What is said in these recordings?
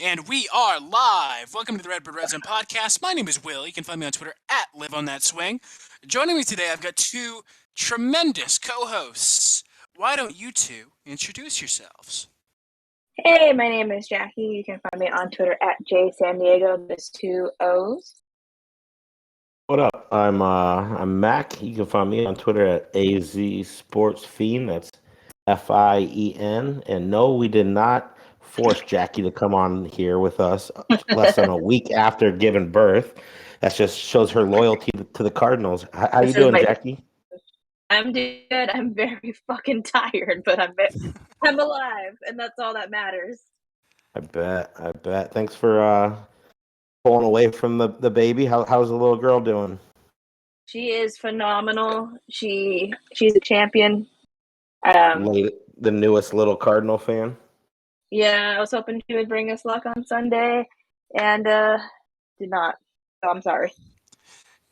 And we are live. Welcome to the Redbird Redzone podcast. My name is Will. You can find me on Twitter at LiveOnThatSwing. Joining me today, I've got two tremendous co-hosts. Why don't you two introduce yourselves? Hey, my name is Jackie. You can find me on Twitter at JSanDiego. There's two O's. What up? I'm Mac. You can find me on Twitter at AZSportsFiend. That's FIEN. And no, we did not force Jackie to come on here with us less than a week after giving birth. That just shows her loyalty to the Cardinals. How you doing, Jackie? I'm doing good. I'm very fucking tired, but I'm alive, and that's all that matters. I bet. Thanks for pulling away from the baby. How's the little girl doing? She is phenomenal. She's a champion. The newest little Cardinal fan. Yeah, I was hoping she would bring us luck on Sunday, and did not. So I'm sorry.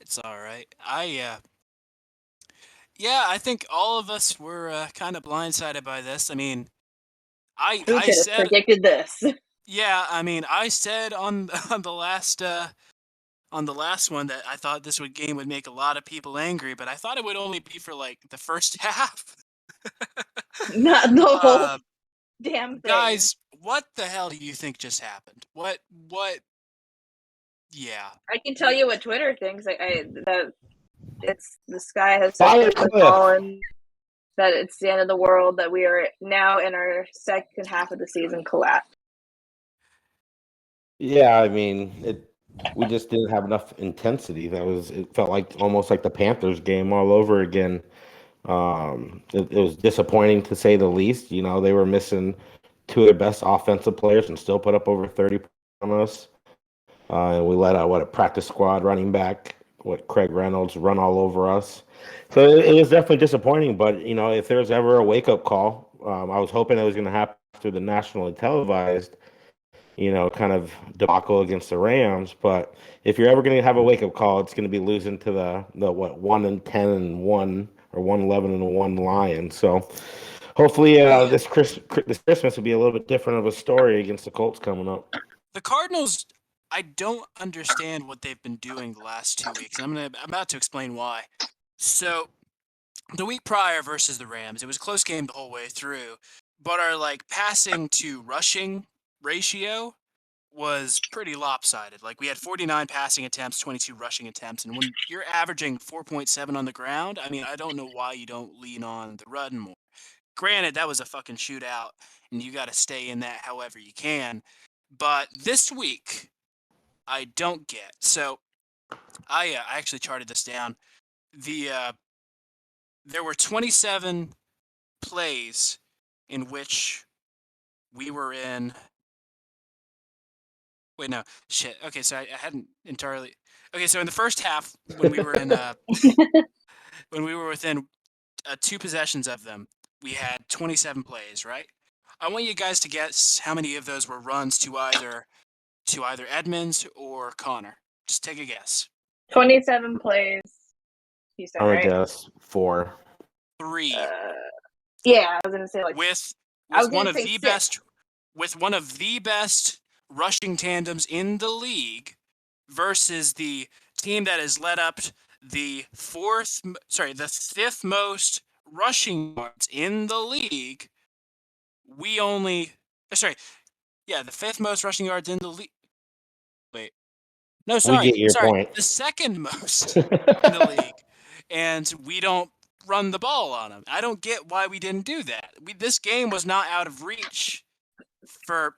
It's all right. I think all of us were kind of blindsided by this. I mean, Who could have predicted this? Yeah, I mean, I said on the last one that I thought this game would make a lot of people angry, but I thought it would only be for like the first half. Not the whole damn thing. Guys, what the hell do you think just happened? What? Yeah. I can tell you what Twitter thinks. The sky has fallen. That it's the end of the world. That we are now in our second half of the season collapse. Yeah, I mean, we just didn't have enough intensity. It felt like almost like the Panthers game all over again. It was disappointing to say the least. You know, they were missing two of their best offensive players and still put up over 30 on us. And we let out a practice squad running back, Craig Reynolds, run all over us. So it was definitely disappointing. But you know, if there's ever a wake up call, I was hoping it was going to happen through the nationally televised, kind of debacle against the Rams. But if you're ever going to have a wake up call, it's going to be losing to the 1-10-1 or 1-11-1 Lions. So hopefully this Christmas will be a little bit different of a story against the Colts coming up. The Cardinals, I don't understand what they've been doing the last 2 weeks. I'm about to explain why. So the week prior versus the Rams, it was a close game the whole way through, but our passing to rushing ratio was pretty lopsided. Like, we had 49 passing attempts, 22 rushing attempts, and when you're averaging 4.7 on the ground, I mean, I don't know why you don't lean on the run more. Granted, that was a fucking shootout, and you got to stay in that however you can. But this week, I don't get. So I actually charted this down. There were 27 plays in which we were in. Wait, no, shit. Okay, so I hadn't entirely. Okay, so in the first half, when we were in, when we were within 2 possessions of them, we had 27 plays, right? I want you guys to guess how many of those were runs to either Edmonds or Connor. Just take a guess. 27 plays. You said, right? I would guess 4. 3. Yeah, I was gonna say with one of the best rushing tandems in the league versus the team that has led up the 5th most rushing yards in the league. The 5th most rushing yards in the league. Wait. No, sorry. We get your point. The 2nd most in the league. And we don't run the ball on them. I don't get why we didn't do that. This game was not out of reach for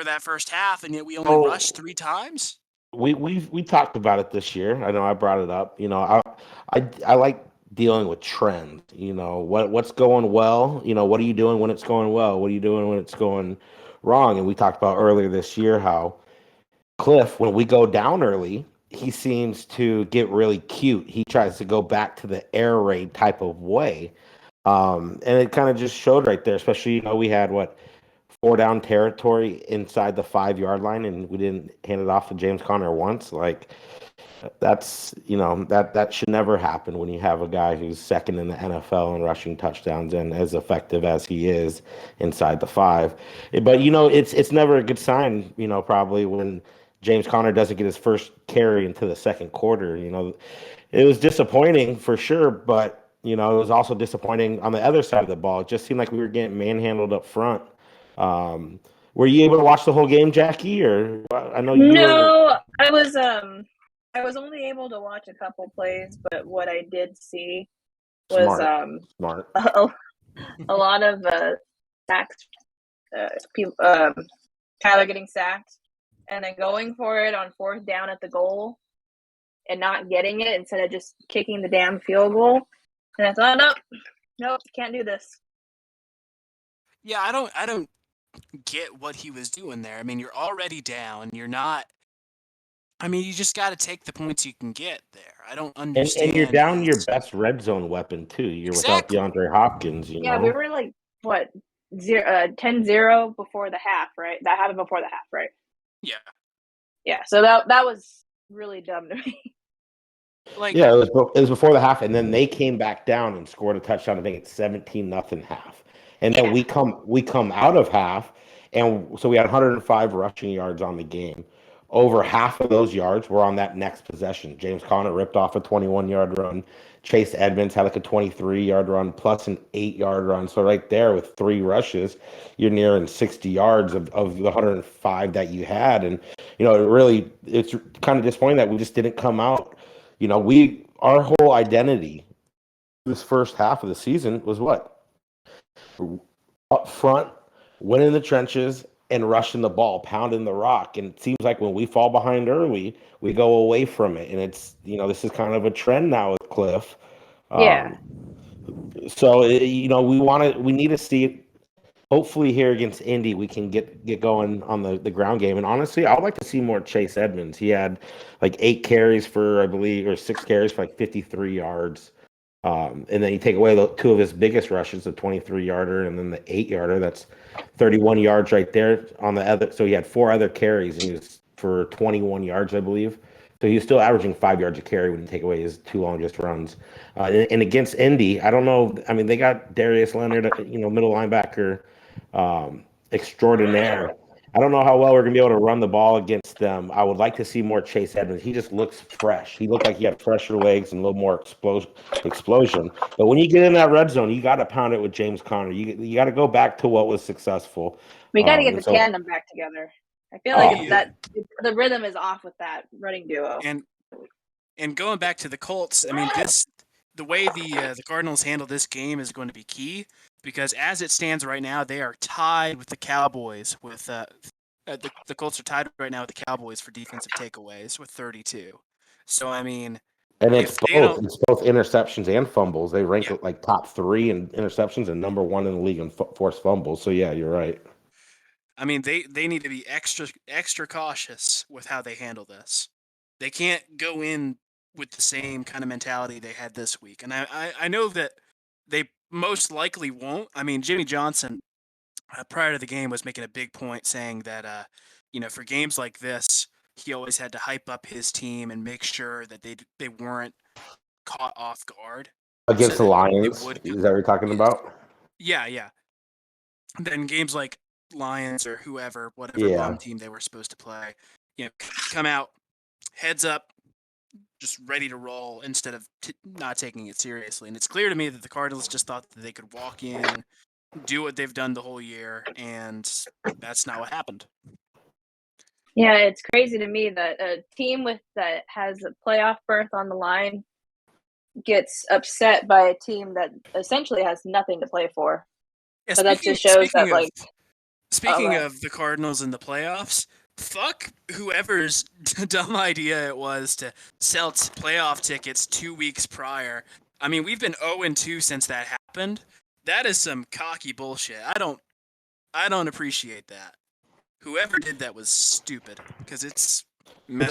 that first half, and yet we only rushed 3 times. We talked about it this year. I know I brought it up. You know, I like dealing with trends. You know, what's going well. You know, what are you doing when it's going well? What are you doing when it's going wrong? And we talked about earlier this year how Cliff, when we go down early, he seems to get really cute. He tries to go back to the air raid type of way. And it kind of just showed right there, especially, we had 4 down territory inside the 5-yard line, and we didn't hand it off to James Conner once. Like that's that should never happen when you have a guy who's second in the NFL in rushing touchdowns and as effective as he is inside the 5. But it's never a good sign. Probably when James Conner doesn't get his first carry into the second quarter. It was disappointing for sure, but it was also disappointing on the other side of the ball. It just seemed like we were getting manhandled up front. Were you able to watch the whole game, Jackie? Or I know you were. No, I was only able to watch a couple plays, but what I did see was Smart. a lot of sacks, people, Tyler getting sacked, and then going for it on 4th down at the goal and not getting it instead of just kicking the damn field goal. And I thought, nope, can't do this. Yeah, I don't get what he was doing there. I mean, you're already down. You're not. I mean, you just got to take the points you can get there. I don't understand. And you're down your best red zone weapon too. You're Exactly. without DeAndre Hopkins. Yeah, we were like what 10-0 before the half, right? That happened before the half, right? Yeah. Yeah. So that was really dumb to me. Yeah, it was before the half, and then they came back down and scored a touchdown. I think it's 17-0 half, and then we come out of half, and so we had 105 rushing yards on the game. Over half of those yards were on that next possession. James Conner ripped off a 21-yard run. Chase Edmonds had like a 23-yard run plus an 8-yard run. So right there with 3 rushes, you're nearing 60 yards of the 105 that you had. And, it's kind of disappointing that we just didn't come out. Our whole identity this first half of the season was what? Up front, winning the trenches, and rushing the ball, pounding the rock. And it seems like when we fall behind early, we go away from it. And it's, this is kind of a trend now with Cliff. Yeah. So, we need to see it. Hopefully here against Indy, we can get going on the ground game. And honestly, I would like to see more Chase Edmonds. He had like 8 carries for, I believe, or 6 carries for like 53 yards. And then you take away 2 of his biggest rushes, the 23-yarder and then the 8-yarder. That's 31 yards right there on the other. So he had 4 other carries, and he was for 21 yards, I believe. So he was still averaging 5 yards a carry when you take away his 2 longest runs. And against Indy, I don't know. I mean, they got Darius Leonard, middle linebacker extraordinaire. I don't know how well we're going to be able to run the ball against them. I would like to see more Chase Edmonds. He just looks fresh. He looked like he had fresher legs and a little more explosion. But when you get in that red zone, you got to pound it with James Conner. You got to go back to what was successful. We got to get the tandem back together. I feel like the rhythm is off with that running duo. And going back to the Colts, I mean, the way the Cardinals handle this game is going to be key. Because as it stands right now, they are tied with the Cowboys. The Colts are tied right now with the Cowboys for defensive takeaways with 32. So I mean, and it's both interceptions and fumbles. They rank like top 3 in interceptions and number 1 in the league in forced fumbles. So yeah, you're right. I mean, they need to be extra cautious with how they handle this. They can't go in with the same kind of mentality they had this week, and I know that they most likely won't. I mean, Jimmy Johnson, prior to the game, was making a big point saying that, for games like this, he always had to hype up his team and make sure that they weren't caught off guard. Against the Lions? Is that what you're talking about? Yeah. Then games like Lions or whatever bum team they were supposed to play, come out, heads up, just ready to roll instead of not taking it seriously. And it's clear to me that the Cardinals just thought that they could walk in, do what they've done the whole year, and that's not what happened. Yeah, it's crazy to me that a team that has a playoff berth on the line gets upset by a team that essentially has nothing to play for. Yeah, so that just shows that, Speaking of the Cardinals in the playoffs, fuck whoever's dumb idea it was to sell playoff tickets 2 weeks prior. I mean, we've been 0-2 since that happened. That is some cocky bullshit. I don't appreciate that. Whoever did that was stupid because it's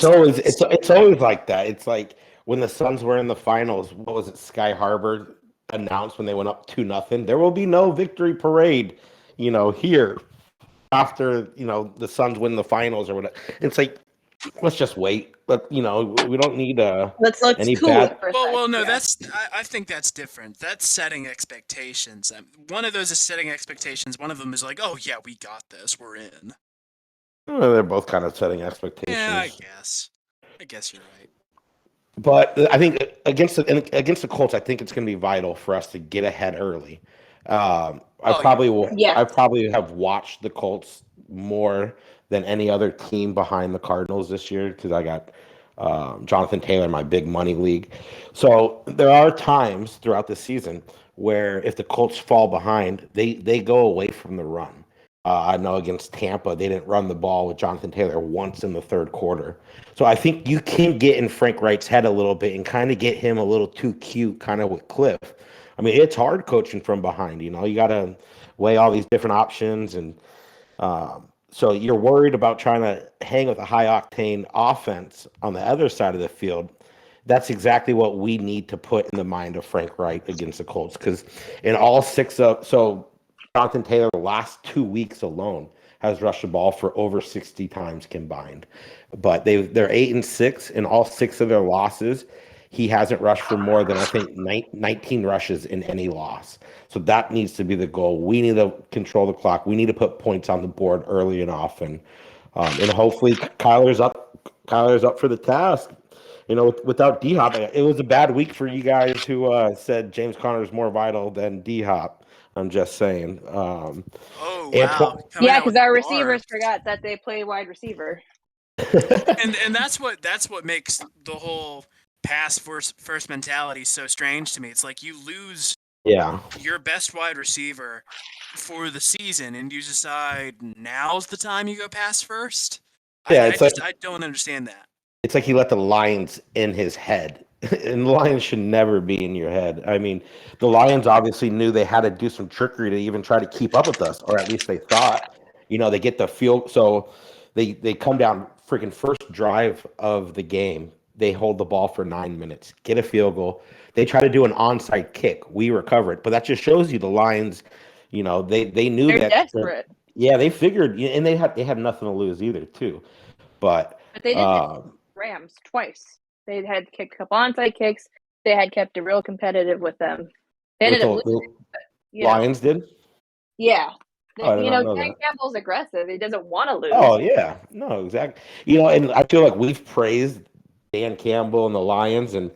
always like that. It's like when the Suns were in the finals. What was it? Sky Harbor announced when they went up 2-0. There will be no victory parade, here. after the Suns win the finals or whatever. It's like, let's just wait. But we don't need Let's any cool bad. it for a Well, sec. no, Yeah. I think that's different. That's setting expectations. One of those is setting expectations. One of them is like, oh yeah, we got this. We're in. They're both kind of setting Yeah, I expectations. guess. I guess you're right. But I think against the Colts, I think it's going to be vital for us to get ahead early. I Oh yeah. probably will. Yeah. I probably have watched the Colts more than any other team behind the Cardinals this year because I got Jonathan Taylor in my big money league. So there are times throughout the season where if the Colts fall behind, they go away from the run. I know against Tampa, they didn't run the ball with Jonathan Taylor once in the third quarter. So I think you can get in Frank Wright's head a little bit and kind of get him a little too cute, kind of with Cliff. I mean, it's hard coaching from behind. You got to weigh all these different options, and so you're worried about trying to hang with a high octane offense on the other side of the field. That's exactly what we need to put in the mind of Frank Wright against the Colts because in all six of Jonathan Taylor the last 2 weeks alone has rushed the ball for over 60 times combined. But they're 8-6 in all six of their losses. He hasn't rushed for more than I think 19 rushes in any loss. So that needs to be the goal. We need to control the clock. We need to put points on the board early and often, and hopefully Kyler's up. Kyler's up for the task. Without D Hop, it was a bad week for you guys who said James Conner is more vital than D Hop. I'm just saying. Oh wow. Antoine, Coming Yeah, out because with our bars. receivers forgot that they play wide receiver. And that's what makes the whole pass first mentality so strange to me. It's like you lose yeah, your best wide receiver for the season, and you decide now's the time you go pass first. yeah. I don't understand that. It's like he let the Lions in his head. And the Lions should never be in your head. I mean, the Lions obviously knew they had to do some trickery to even try to keep up with us, or at least they thought. They get the field, so they come down freaking first drive of the game. They hold the ball for 9 minutes, get a field goal. They try to do an onside kick. We recover it, but that just shows you the Lions. They knew They're that. desperate. Yeah, they figured, and they had nothing to lose either, too. But But they did the Rams twice. They had kicked a couple onside kicks. They had kept it real competitive with them. They ended up losing. But, Lions did. Yeah. Oh, I did not know Dan that. Campbell's aggressive. He doesn't want to lose. Oh yeah, no, exactly. And I feel like we've praised Dan Campbell and the Lions, and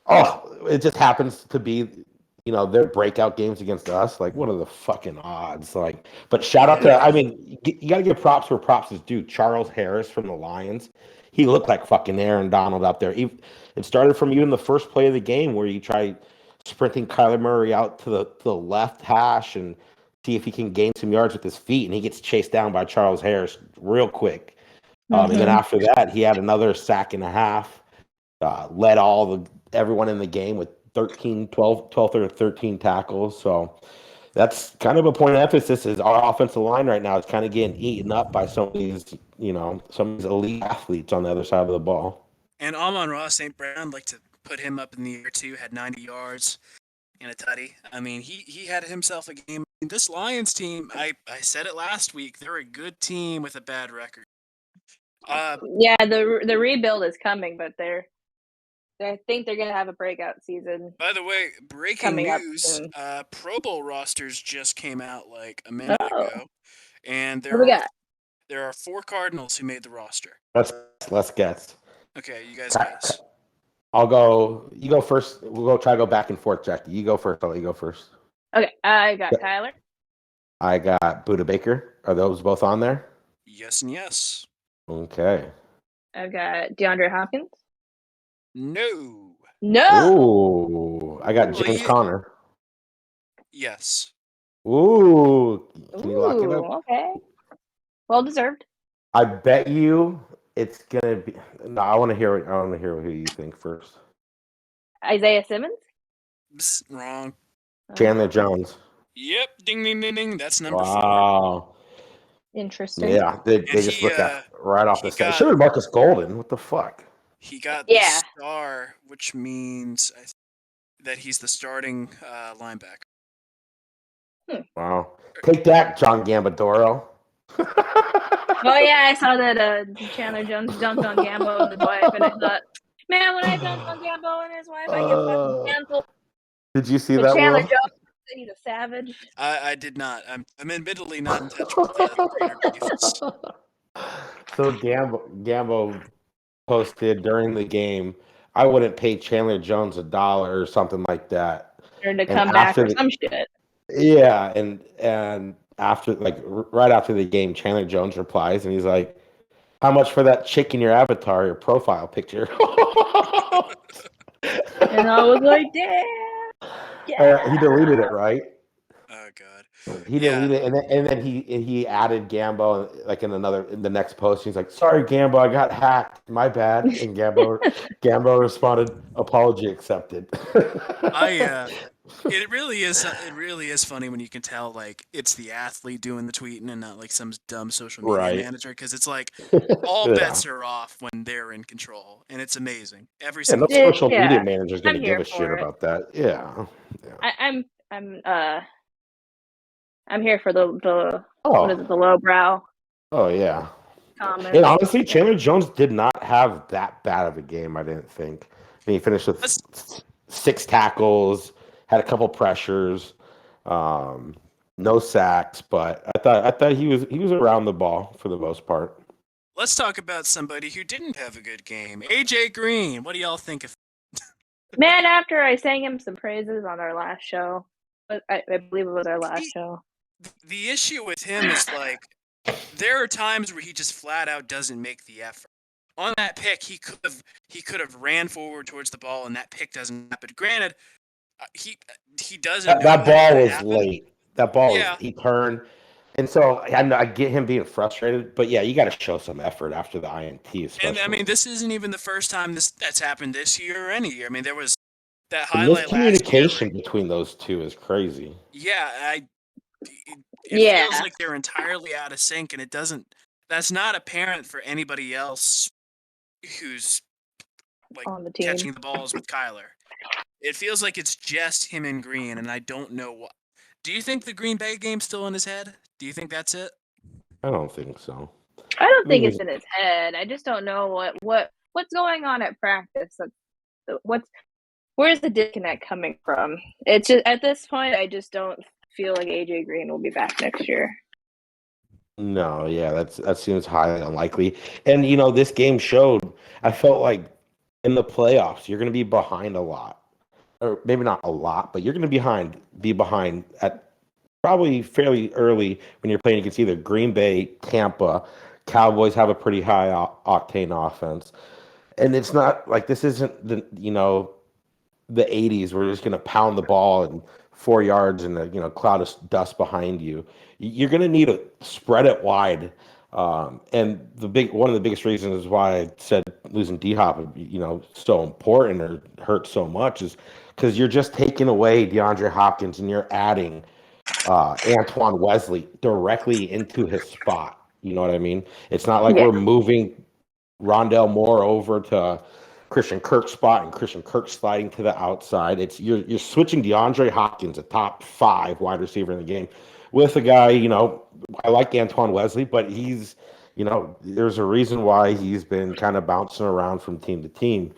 it just happens to be, their breakout games against us. Like, what are the fucking odds? Like, but shout out to, I mean, you got to give props where props is due. Charles Harris from the Lions, he looked like fucking Aaron Donald out there. It started from even the first play of the game where you try sprinting Kyler Murray out to the left hash and see if he can gain some yards with his feet, and he gets chased down by Charles Harris real quick. And then after that, he had another sack and a half. Led everyone in the game with 12 or 13 tackles. So that's kind of a point of emphasis is our offensive line right now is kind of getting eaten up by some of these elite athletes on the other side of the ball. And Amon-Ra St. Brown, like to put him up in the air too, had 90 yards and a tutty. I mean, he had himself a game. This Lions team, I said it last week, they're a good team with a bad record. Yeah, the rebuild is coming, but I think they're gonna have a breakout season. By the way, breaking news: Pro Bowl rosters just came out like a minute ago, and there are 4 Cardinals who made the roster. Let's guess. Okay, you guys guess. I'll go. You go first. We'll go try to go back and forth, Jackie. You go first. I'll let you go first. Okay, I got Tyler. I got Buda Baker. Are those both on there? Yes and yes. Okay. I've got DeAndre Hopkins. No. Ooh, I got James Conner. Yes. Ooh, can you lock it up? Okay. Well deserved. I bet you it's gonna be. No, I want to hear who you think first. Isaiah Simmons. Psst, wrong. Chandler Jones. Yep. Ding ding ding ding. That's number 4. Wow. Interesting. Yeah, they just looked at right off the set. Should have Marcus Golden. What the fuck? He got the star, which means that he's the starting linebacker. Wow. Take that, John Gambadoro. Oh yeah, I saw that Chandler Jones dunked on Gambo and his wife, and I thought, man, when I dunk on Gambo and his wife, I get fucking canceled. Did you see But that, Chandler Will? Jones, he's a savage. I did not. I'm admittedly not in touch with the greater beefs. So Gambo posted during the game, I wouldn't pay Chandler Jones $1 or something like that. Or to And come back after or the some shit. yeah, and after right after the game, Chandler Jones replies and he's like, "How much for that chick in your avatar, your profile picture?" And I was like, damn, He yeah. deleted it, right? Oh god. He Yeah. deleted it, and then he added Gambo like in the next post. He's like, "Sorry, Gambo, I got hacked. My bad." And Gambo responded, "Apology accepted." I it really is funny when you can tell like it's the athlete doing the tweeting and not like some dumb social media Right. manager, because it's like all Yeah. bets are off when they're in control, and it's amazing every Yeah, no single time. social media Yeah, manager is going I'm to give here a shit for it. about that. Yeah. Yeah. I'm here for the what is Oh. it, the lowbrow Oh yeah. And comments. honestly, Yeah. Chandler Jones did not have that bad of a game, I didn't think. I mean, he finished with Let's 6 tackles, had a couple pressures, um, no sacks, but I thought he was around the ball for the most part. let's talk about somebody who didn't have a good game. AJ Green. What do y'all think of? Man, after I sang him some praises on our last show, I believe it was our last He, show. the issue with him is like there are times where he just flat out doesn't make the effort. On that pick, he could have ran forward towards the ball, and that pick doesn't happen. Granted, he doesn't know That that's ball going to was happen. late. That ball was Yeah, he turned, and so I get him being frustrated, but yeah, you got to show some effort after the INT, and I especially. mean this isn't even the first time that's happened this year or any year. I mean there was that The highlight last year where miscommunication between those two is crazy. yeah, it feels Yeah, like they're entirely out of sync, and it doesn't. That's not apparent for anybody else who's like on the team. catching the balls with Kyler. It feels like it's just him and Green, and I don't know what. Do you think the Green Bay game's still in his head? Do you think that's it? I don't think so. I don't I think think it's it's in his head. I just don't know what's going on at practice. What's where's the disconnect coming from? It's just at this point, I just don't feel like AJ Green will be back next year. no, yeah, that seems highly unlikely. And this game showed. I felt like in the playoffs, you're going to be behind a lot, or maybe not a lot, but you're going to be behind at probably fairly early when you're playing against either Green Bay, Tampa. Cowboys have a pretty high octane offense, and it's not like this isn't the 80s. We're just going to pound the ball and 4 yards and a cloud of dust behind you. You're going to need to spread it wide. And one of the biggest reasons why I said losing D Hop, so important or hurt so much is because you're just taking away DeAndre Hopkins and you're adding Antoine Wesley directly into his spot. You know what I mean? It's not like Yeah, we're moving Rondell Moore over to Christian Kirk's spot and Christian Kirk sliding to the outside. It's you're switching DeAndre Hopkins, a top 5 wide receiver in the game, with a guy. I like Antoine Wesley, but there's a reason why he's been kind of bouncing around from team to team.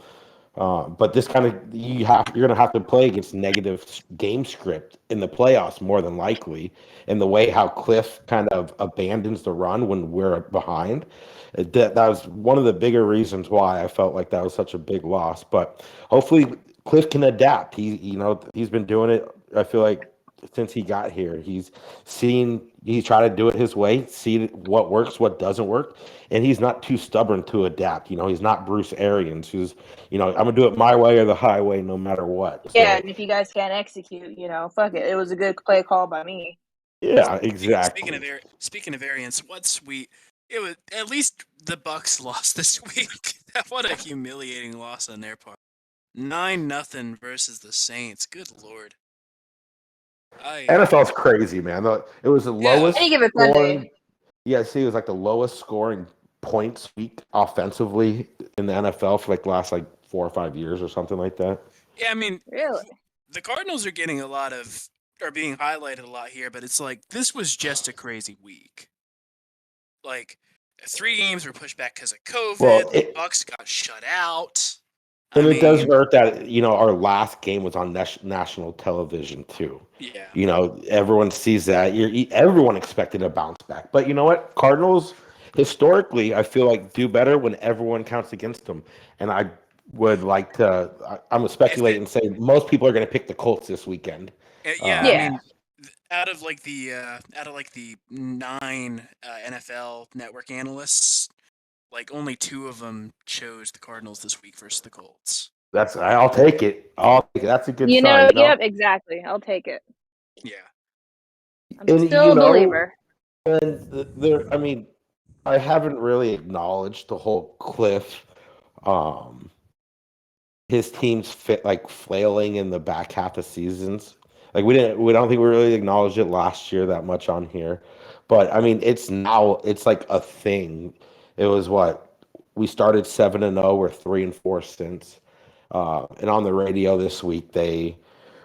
But this kind of you're going to have to play against negative game script in the playoffs more than likely, and the way how Cliff kind of abandons the run when we're behind. That was one of the bigger reasons why I felt like that was such a big loss. But hopefully Cliff can adapt. He's been doing it. I feel like since he got here, he's tried to do it his way, see what works, what doesn't work, and he's not too stubborn to adapt. He's not Bruce Arians, who's I'm gonna do it my way or the highway, no matter what. yeah. So And if you guys can't execute, fuck it. It was a good play call by me. yeah, Speaking exactly. of speaking of variance, what's sweet? It was at least the Bucks lost this week. What a humiliating loss on their part. 9-0 versus the Saints. Good lord. NFL's crazy, man. It was the Yeah. Any lowest given Sunday. scoring. Yeah, see, it was like the lowest scoring points week offensively in the NFL for like the last 4 or 5 years or something like that. Yeah, I mean, Really? the Cardinals are getting are being highlighted a lot here, but it's like this was just a crazy week. Like 3 games were pushed back because of COVID. Well, The Bucks got shut out. And I it does mean, hurt that, our last game was on national television too. yeah. Everyone sees that. Everyone expected a bounce back. But you know what? Cardinals, historically, I feel like do better when everyone counts against them. And I would like to, I'm going to If speculate it, and say most people are going to pick the Colts this weekend. yeah, I Yeah. mean, out of like the 9 NFL Network analysts, like only 2 of them chose the Cardinals this week versus the Colts. I'll take it. That's a good You sign. know, yep, exactly. I'll take it. Yeah. I'm And still a believer. I mean, I haven't really acknowledged the whole Cliff. His team's fit like flailing in the back half of seasons. Like we don't think we really acknowledged it last year that much on here. But I mean it's like a thing. It was what we started 7-0, we're 3-4 since. And on the radio this week they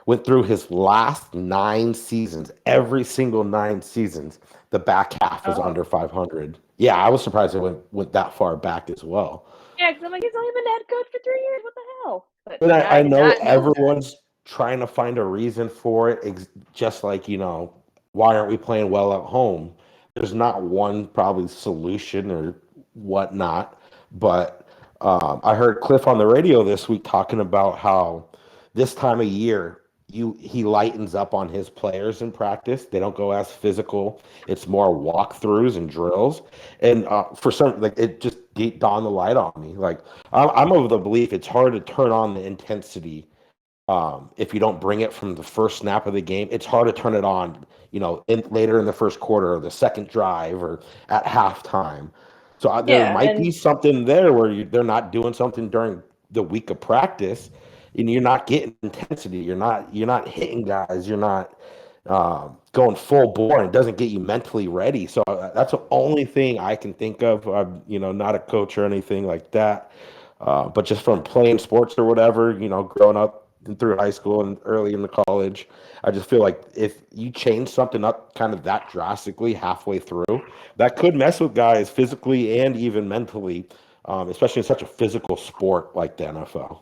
went through his last 9 seasons, every single 9 seasons, the back half was Oh. under 500. Yeah, I was surprised it went that far back as well. Yeah, because I'm like, he's only been head coach for 3 years. What the hell? But And yeah, I did know not know that. everyone's trying to find a reason for it, just like, why aren't we playing well at home? There's not one probably solution or whatnot. But I heard Cliff on the radio this week talking about how this time of year, he lightens up on his players in practice. They don't go as physical. It's more walkthroughs and drills. And for some, like it just dawned the light on me. Like I'm of the belief it's hard to turn on the intensity if you don't bring it from the first snap of the game. It's hard to turn it on, later in the first quarter or the second drive or at halftime. So there Yeah, might and be something there where they're not doing something during the week of practice, and you're not getting intensity. You're not hitting guys. You're not going full bore, and it doesn't get you mentally ready. So that's the only thing I can think of. I'm, not a coach or anything like that, but just from playing sports or whatever, growing up and through high school and early in the college, I just feel like if you change something up kind of that drastically halfway through, that could mess with guys physically and even mentally, especially in such a physical sport like the NFL.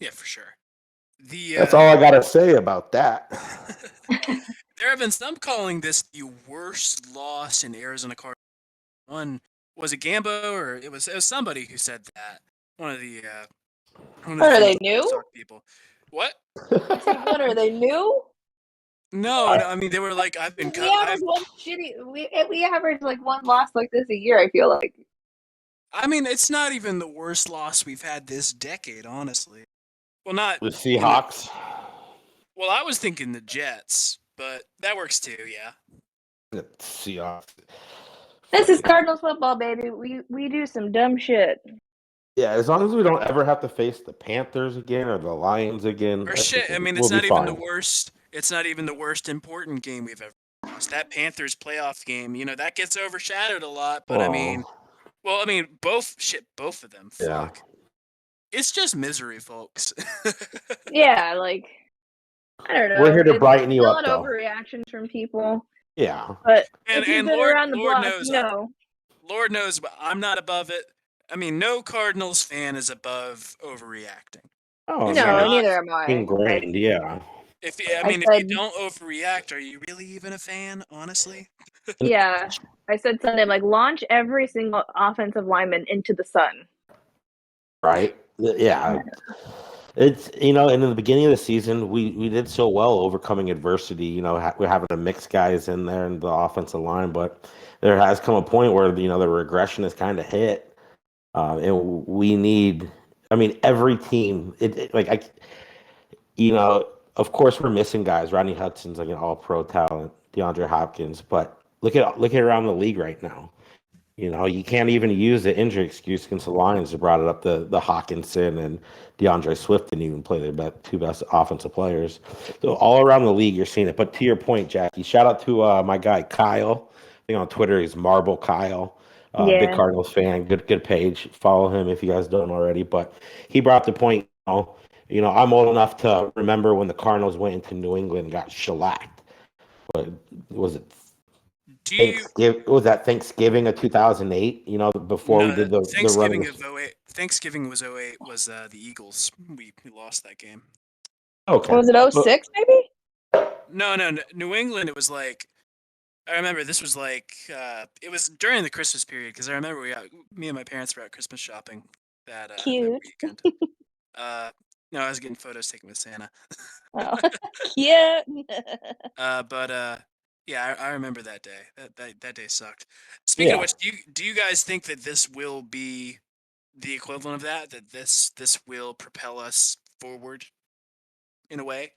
Yeah, for sure. That's all I gotta say about that. There have been some calling this the worst loss in Arizona Cardinals. One was it Gambo or it was somebody who said that. One of the what are they new? people. What? What are they new? No, I mean they were like I've been. We average one shitty. We average like one loss like this a year. I feel like. I mean, it's not even the worst loss we've had this decade, honestly. Well, not The Seahawks. Well, I was thinking the Jets, but that works too. Yeah. The Seahawks. This is Cardinals football, baby. We do some dumb shit. Yeah, as long as we don't ever have to face the Panthers again or the Lions again. Or shit. I mean, we'll it's not be even fine. the worst. It's not even the worst important game we've ever lost. That Panthers playoff game, that gets overshadowed a lot. But I mean, both of them. Fuck. Yeah. It's just misery, folks. Yeah, like I don't know. We're here to brighten you up, still though. Overreactions from people. Yeah. But and if you've been Lord, around the Lord block, knows, Lord knows, but I'm not above it. I mean, no Cardinals fan is above overreacting. Oh, no, neither am I. Ingrained, yeah. If you don't overreact, are you really even a fan? Honestly. Yeah, I said Sunday, like launch every single offensive lineman into the sun. Right. Yeah. It's and in the beginning of the season, we did so well overcoming adversity. We're having to mix guys in there in the offensive line, but there has come a point where the regression has kind of hit, and we need. I mean, every team. Of course, we're missing guys. Rodney Hudson's like an all-pro talent. DeAndre Hopkins, but look at around the league right now. You can't even use the injury excuse against the Lions. They brought it up the Hawkinson and DeAndre Swift didn't even play their two best offensive players. So all around the league, you're seeing it. But to your point, Jackie, shout out to my guy Kyle. I think on Twitter he's Marble Kyle. Big Cardinals fan. Good page. Follow him if you guys don't already. But he brought up the point. I'm old enough to remember when the Cardinals went into New England and got shellacked. But was it Do you Was that Thanksgiving of 2008? You know, before we no did the Thanksgiving running. of '08? Thanksgiving was '08 was the Eagles. We lost that game. Okay. Was it Well, 06 maybe? No, New England. It was like I remember this was like it was during the Christmas period because I remember me and my parents were out Christmas shopping that Cute. weekend. No, I was getting photos taken with Santa. Oh, cute. But yeah, I remember that day. That day sucked. Speaking of yeah. which, do you guys think that this will be the equivalent of that? That this will propel us forward in a way?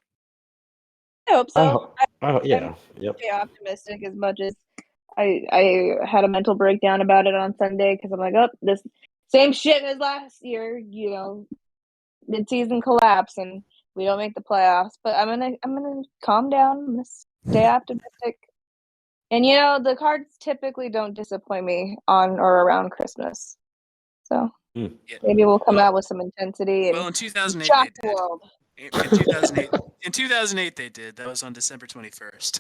I hope I so. hope. I'm Yeah. Yep. pretty optimistic as much as I had a mental breakdown about it on Sunday because I'm like, oh, this same shit as last year, mid-season collapse and we don't make the playoffs. But I'm gonna calm down. I'm gonna stay optimistic. And the Cards typically don't disappoint me on or around Christmas. So Hmm. Yeah. maybe we'll come Well, out with some intensity and in 2008 shock they the did. world. In 2008, they did. That was on December 21st.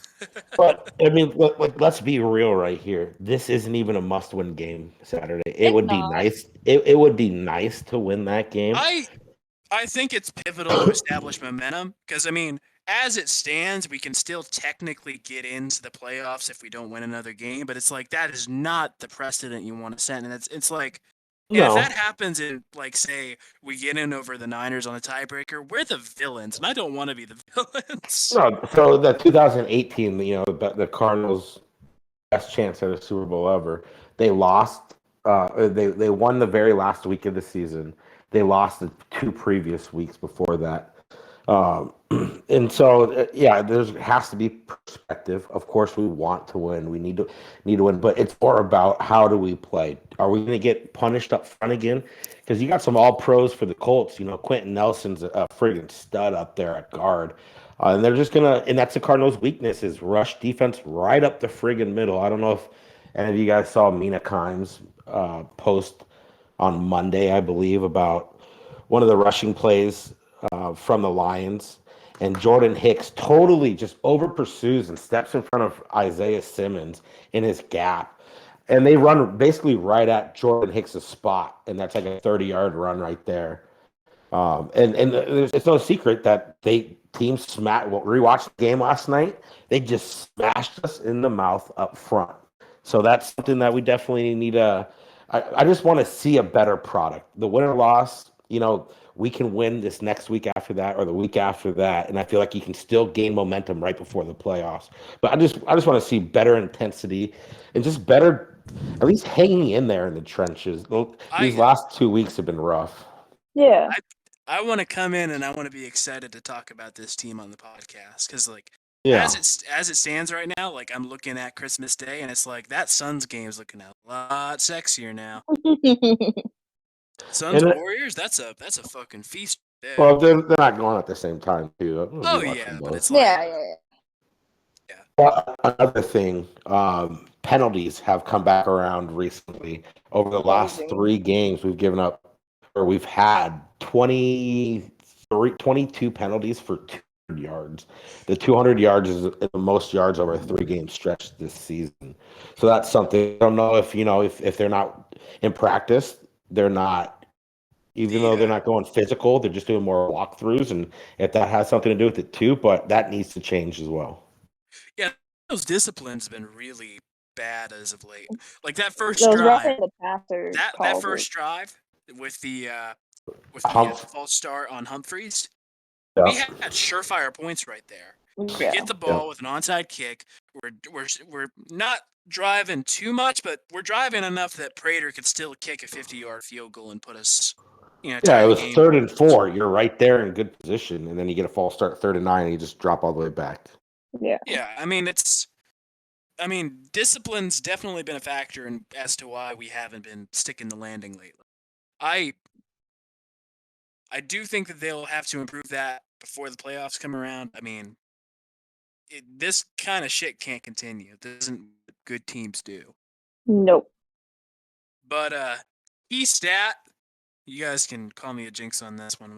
But I mean, let's be real right here. This isn't even a must-win game Saturday. It It's would be not. nice. It would be nice to win that game. I think it's pivotal to establish momentum because I mean, as it stands, we can still technically get into the playoffs if we don't win another game. But it's like that is not the precedent you want to set, and it's like, and if that No, happens, and like say we get in over the Niners on a tiebreaker, we're the villains, and I don't want to be the villains. no. So the 2018, the Cardinals' best chance at a Super Bowl ever. They lost. They won the very last week of the season. They lost the two previous weeks before that. Um, and so, yeah, there has to be perspective. Of course, we want to win. We need to win, but it's more about how do we play. Are we going to get punished up front again? Because you got some all pros for the Colts. You know, Quentin Nelson's a friggin' stud up there at guard. And they're just gonna, and that's the Cardinals' weakness is rush defense right up the friggin' middle. I don't know if any of you guys saw Mina Kimes' post on Monday, I believe, about one of the rushing plays from the Lions. And Jordan Hicks totally just over pursues and steps in front of Isaiah Simmons in his gap. And they run basically right at Jordan Hicks' spot. And that's like a 30-yard run right there. And it's no secret that teams smack. Well, rewatched the game last night. They just smashed us in the mouth up front. So that's something that we definitely need to. I just want to see a better product. The win or loss, we can win this next week after that or the week after that, and I feel like you can still gain momentum right before the playoffs. But I just want to see better intensity and just better, at least hanging in there in the trenches. These I last 2 weeks have been rough. Yeah. I want to come in and I want to be excited to talk about this team on the podcast because like Yeah. as it stands right now, like I'm looking at Christmas Day and it's like that Suns game is looking a lot sexier now. Suns And Warriors, that's a fucking feast there. well, they're not going at the same time too. I'm gonna be Oh watching yeah, but both. it's like Yeah. yeah, Well, another thing, penalties have come back around recently. Over the last Crazy. 3 games, we've given up, or we've had 22 penalties for 200 yards. The 200 yards is the most yards over a 3-game stretch this season. So that's something. I don't know if they're not in practice, they're not. Even the though they're not going physical, they're just doing more walkthroughs, and if that has something to do with it too, but that needs to change as well. yeah, those disciplines have been really bad as of late. Like that first Those drive, roughing the passer that calls are first drive with the Hump, false start on Humphreys, we yeah. had surefire points right there. We yeah. get the Yeah. ball with an onside kick. We're not driving too much, but we're driving enough that Prater could still kick a 50-yard field goal and put us, Yeah, tie it the was game. 3rd and 4. You're right there in good position, and then you get a false start 3rd and 9, and you just drop all the way back. Yeah. Yeah, I mean, discipline's definitely been a factor as to why we haven't been sticking the landing lately. I I do think that they'll have to improve that before the playoffs come around. I mean, this kind of shit can't continue. This isn't what good teams do. Nope. But key stat, you guys can call me a jinx on this one.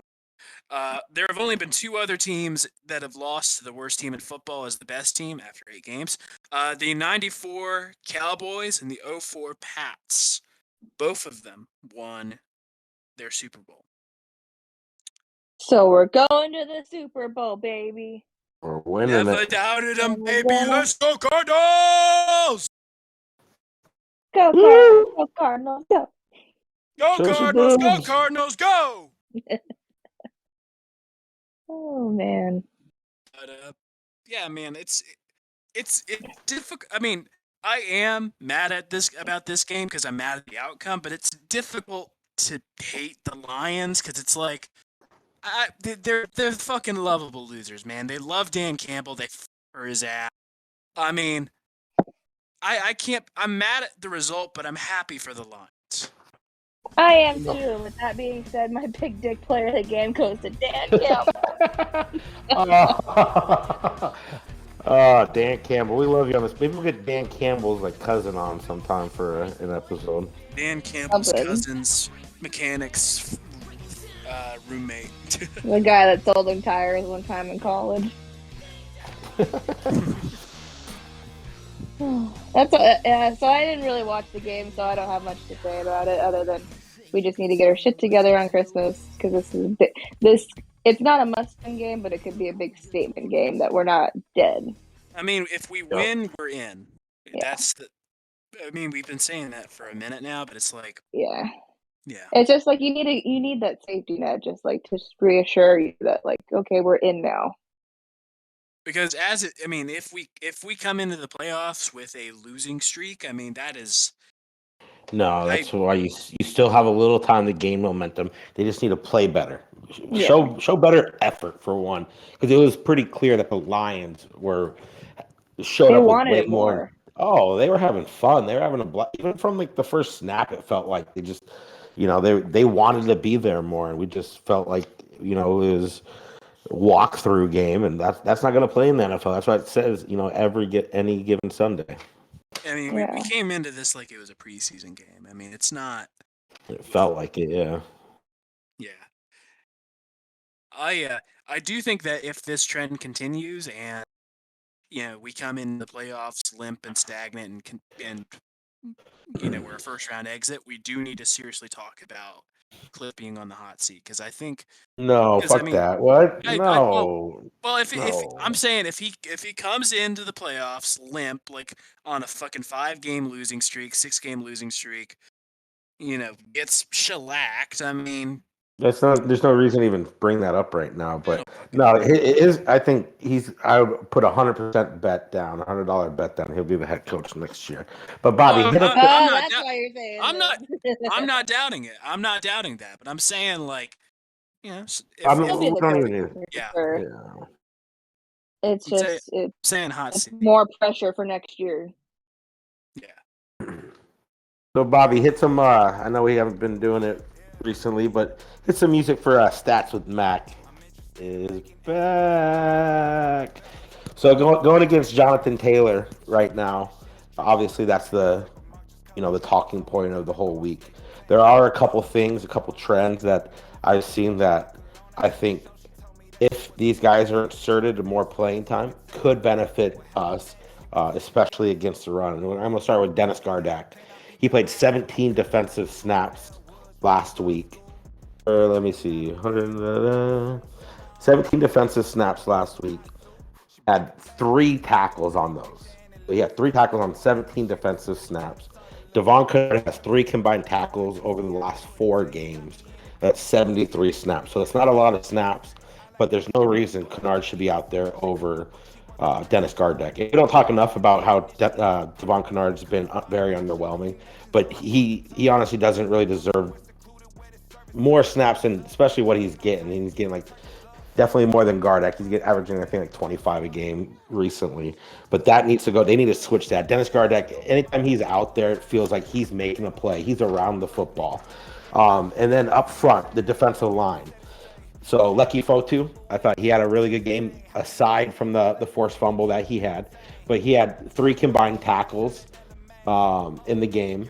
There have only been 2 other teams that have lost to the worst team in football as the best team after 8 games. The 94 Cowboys and the 04 Pats. Both of them won their Super Bowl. So we're going to the Super Bowl, baby. We're winning Never it. doubted them, baby. Let's go Cardinals! Go Cardinals, go Cardinals, go. Go Chelsea Cardinals, go Bulls. Cardinals, go! Oh man. But yeah, man, it's difficult. I mean, I am mad about this game because I'm mad at the outcome, but it's difficult to hate the Lions because it's like they're fucking lovable losers, man. They love Dan Campbell. They for his ass. I mean, I can't. I'm mad at the result, but I'm happy for the Lions. I am too. With that being said, my big dick player of the game goes to Dan Campbell. Dan Campbell, we love you on this. Maybe we'll get Dan Campbell's like cousin on sometime for an episode. Dan Campbell's cousin's mechanics roommate. The guy that sold him tires one time in college. So I didn't really watch the game, so I don't have much to say about it other than we just need to get our shit together on Christmas because this it's not a must-win game, but it could be a big statement game that we're not dead. I mean, if we win, we're in. Yeah. I mean, we've been saying that for a minute now, but it's like, yeah. It's just like you need that safety net, just like to reassure you that like, okay, we're in now. Because if we come into the playoffs with a losing streak, I mean that is. No, that's why you still have a little time to gain momentum. They just need to play better, show better effort for one, because it was pretty clear that the Lions showed up with way more. Oh, they were having fun. They were having a blast. Even from like the first snap, it felt like they just, they wanted to be there more, and we just felt like it was walkthrough game, and that's not going to play in the NFL. That's why it says any given Sunday. I mean, we came into this like it was a preseason game. I mean, it's not. It felt like it, yeah. Yeah. I do think that if this trend continues and we come in the playoffs limp and stagnant and we're a first round exit, we do need to seriously talk about Cliff being on the hot seat because I think that. What? No. If I'm saying if he comes into the playoffs limp like on a fucking 5-game losing streak, 6-game losing streak, gets shellacked. I mean, there's no reason to even bring that up right now. But no, it is. I think I would put $100 bet down, $100 bet down. He'll be the head coach next year. But Bobby, that's why you're saying. I'm not doubting it. I'm not doubting that. But I'm saying like, It's just saying hot seat. More pressure for next year. Yeah. So Bobby, hit some. I know we haven't been doing it recently, but hit some music for Stats with Mac is back. So going against Jonathan Taylor right now. Obviously, that's the talking point of the whole week. There are a couple trends that I've seen that I think if these guys are inserted in more playing time could benefit us, especially against the run. And I'm going to start with Dennis Gardeck. He played 17 defensive snaps last week. Let me see. 17 defensive snaps last week. Had 3 tackles on those. So he had 3 tackles on 17 defensive snaps. Devon Kennard has 3 combined tackles over the last 4 games. That's 73 snaps. So it's not a lot of snaps, but there's no reason Kennard should be out there over Dennis Gardeck. We don't talk enough about how Devon Kennard's been very underwhelming, but he honestly doesn't really deserve more snaps, and especially what he's getting. He's getting like definitely more than Gardeck. He's averaging I think like 25 a game recently, but that needs to go. They need to switch that. Dennis Gardeck, anytime he's out there, it feels like he's making a play. He's around the football, and then up front, the defensive line. So Leki Fotu, I thought he had a really good game aside from the forced fumble that he had, but he had 3 combined tackles in the game,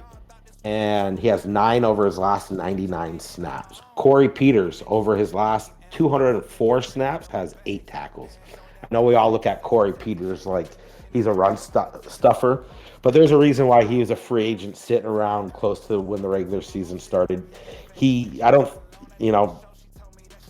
and he has 9 over his last 99 snaps. Corey Peters over his last 204 snaps, has 8 tackles. I know we all look at Corey Peters like he's a run stuffer, but there's a reason why he was a free agent sitting around close to when the regular season started. I don't, you know,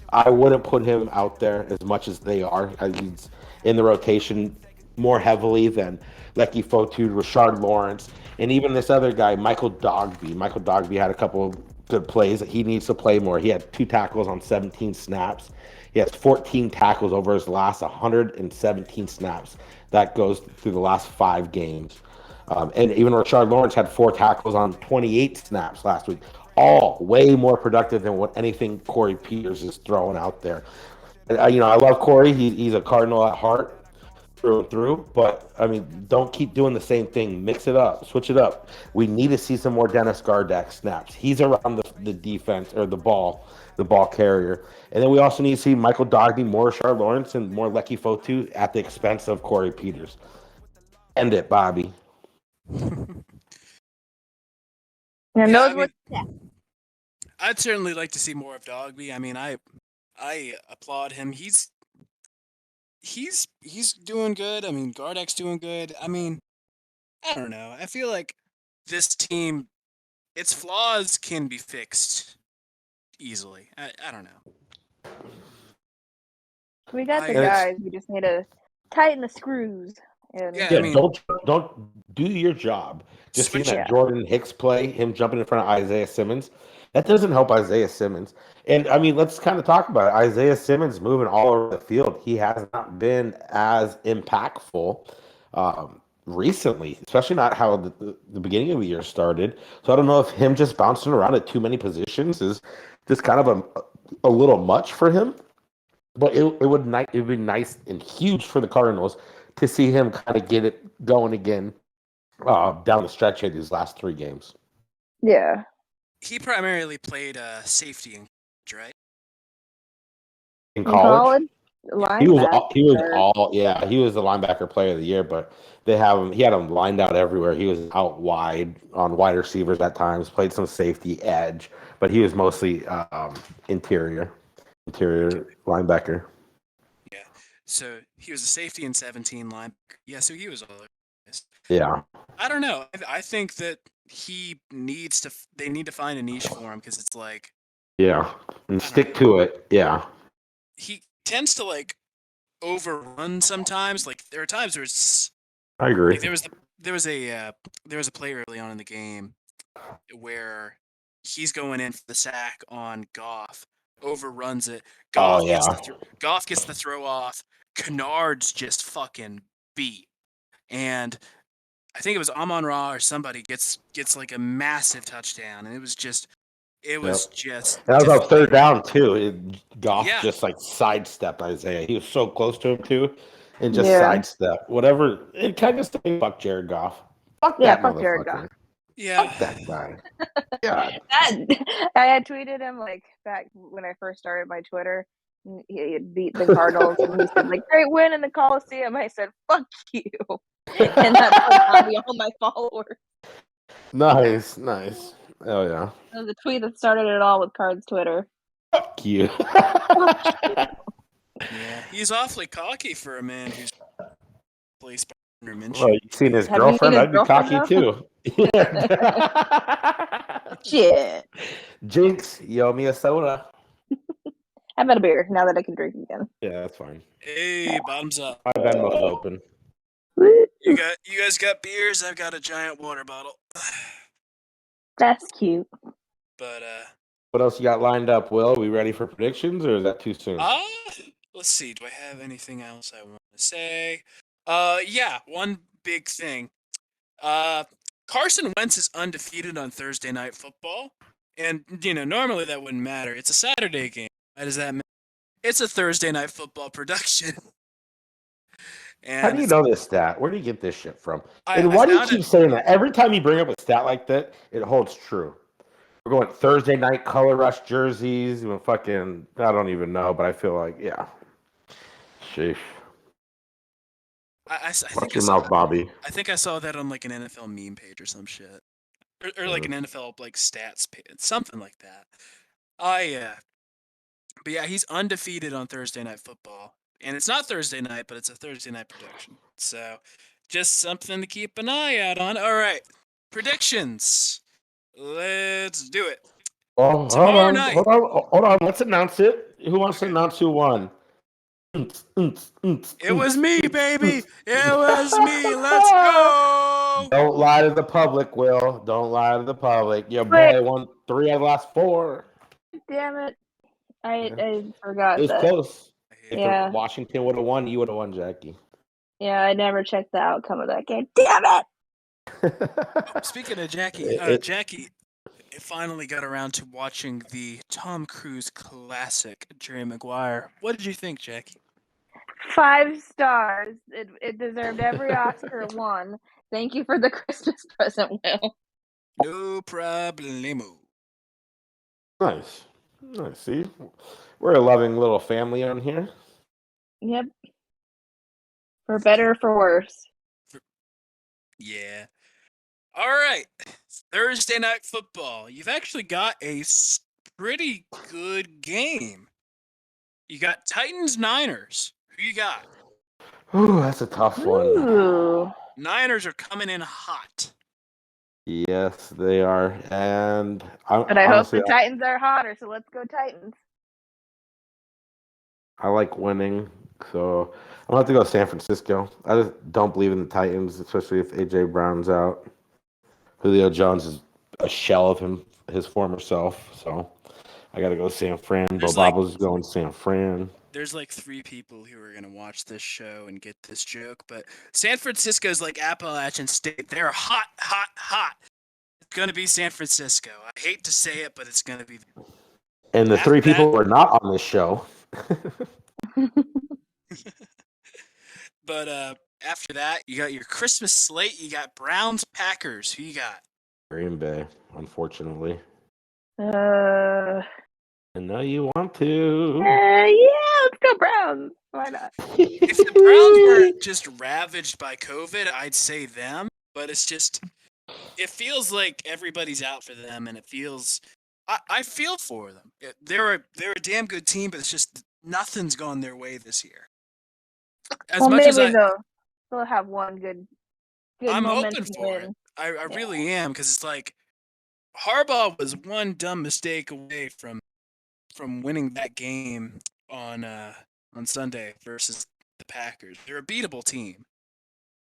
I wouldn't put him out there as much as they are. He's in the rotation more heavily than Lecky Fotu, Rashard Lawrence, and even this other guy, Michael Dogby. Michael Dogby had a couple of good plays. He needs to play more. He had 2 tackles on 17 snaps. He has 14 tackles over his last 117 snaps. That goes through the last 5 games. And even Rashard Lawrence had 4 tackles on 28 snaps last week. All way more productive than what anything Corey Peters is throwing out there. And, I love Corey. He's a Cardinal at heart through and through. But, I mean, don't keep doing the same thing. Mix it up. Switch it up. We need to see some more Dennis Gardeck snaps. He's around the defense or the ball carrier. And then we also need to see Michael Dogby, more Rashard Lawrence, and more Lecky Fotu at the expense of Corey Peters. End it, Bobby. I'd certainly like to see more of Dogby. I mean, I applaud him. He's doing good. I mean, Gardeck's doing good. I mean, I don't know. I feel like this team, its flaws can be fixed easily. I don't know. We got the guys. We just need to tighten the screws. I mean, don't do your job. Just seeing that Jordan Hicks play, him jumping in front of Isaiah Simmons, that doesn't help Isaiah Simmons. And I mean, let's kind of talk about it. Isaiah Simmons moving all over the field. He has not been as impactful recently, especially not how the beginning of the year started. So I don't know if him just bouncing around at too many positions is just kind of a little much for him. But it would be nice and huge for the Cardinals to see him kind of get it going again down the stretch here these last 3 games. Yeah. He primarily played safety in college, right? In college? He was the linebacker player of the year, but he had him lined out everywhere. He was out wide on wide receivers at times, played some safety edge, but he was mostly interior linebacker. Yeah. So he was a safety in 17 linebacker. Yeah, so he was all over this. Yeah. I don't know. I think that they need to find a niche for him because it's like. Yeah. And stick to it. Yeah. He tends to like overrun sometimes. Like there are times where it's. I agree. Like, there was a play early on in the game where he's going in for the sack on Goff, overruns it. Goff gets the throw off. Kennard's just fucking beat, and I think it was Amon-Ra or somebody gets like a massive touchdown, and it was just. And that was on 3rd down too. Goff just like sidestepped Isaiah. He was so close to him too, and just sidestepped whatever. It kind of saying fuck Jared Goff. Fuck that motherfucker. Jared Goff. Yeah, fuck that guy. God. I had tweeted him like back when I first started my Twitter. He had beat the Cardinals, and he said like great win in the Coliseum. I said fuck you, and that's all my followers. Nice. Oh yeah. That was a tweet that started it all with Cards Twitter. Fuck you. Yeah, he's awfully cocky for a man who's placed by Minshew. Well, you've seen his girlfriend. I'd be cocky too. Shit. Jinx, you owe me a soda. I've had a beer now that I can drink again. Yeah, that's fine. Hey, bottoms up. My Venmo's open. You guys got beers? I've got a giant water bottle. That's cute. But what else you got lined up, Will? Are we ready for predictions, or is that too soon? Let's see. Do I have anything else I want to say? Yeah, one big thing. Carson Wentz is undefeated on Thursday Night Football, and normally that wouldn't matter. It's a Saturday game. Why does that matter? It's a Thursday Night Football production. And how do you know this stat? Where do you get this shit from? And why do you keep saying that? Every time you bring up a stat like that, it holds true. We're going Thursday night color rush jerseys. Fucking, I don't even know, but I feel like, yeah. Sheesh. I Watch your mouth, Bobby. I think I saw that on like an NFL meme page or some shit. Or like an NFL like stats page, something like that. But yeah, he's undefeated on Thursday Night Football. And it's not Thursday night, but it's a Thursday night prediction. So just something to keep an eye out on. All right. Predictions. Let's do it. Oh, Tomorrow night. hold on. Let's announce it. Who wants to announce who won? It was me, baby. It was me. Let's go. Don't lie to the public, Will. Don't lie to the public. Your Wait. boy won 3 out of the last 4. Damn it. I It forgot was that. close. If Yeah. Washington would have won, you would have won, Jackie. Yeah, I never checked the outcome of that game. Damn it! Speaking of Jackie, Jackie finally got around to watching the Tom Cruise classic, Jerry Maguire. What did you think, Jackie? 5 stars. It deserved every Oscar it won. Thank you for the Christmas present, Will. No problemo. Nice. See, we're a loving little family on here. Yep. For better or for worse. Yeah. All right. Thursday Night Football. You've actually got a pretty good game. You got Titans-Niners. Who you got? Ooh, that's a tough one. Ooh. Niners are coming in hot. Yes, they are. And But I hope the Titans are hotter, so let's go Titans. I like winning, so I'm going to have to go San Francisco. I just don't believe in the Titans, especially if A.J. Brown's out. Julio Jones is a shell of his former self, so I got to go San Fran. Bobo's going San Fran. There's like 3 people who are going to watch this show and get this joke, but San Francisco's like Appalachian State. They're hot, hot, hot. It's going to be San Francisco. I hate to say it, but it's going to be. And the 3 people who are not on this show. But after that, you got your Christmas slate. You got Browns, Packers. Who you got? Green Bay, unfortunately. I know you want to. Yeah, let's go Browns. Why not? If the Browns weren't just ravaged by COVID, I'd say them. But it's just, it feels like everybody's out for them, and it feels, I feel for them. They're a damn good team, but it's just nothing's gone their way this year. They'll have one good I'm momentum open for win. it. I really am, because it's like Harbaugh was one dumb mistake away from winning that game on Sunday versus the Packers. They're a beatable team.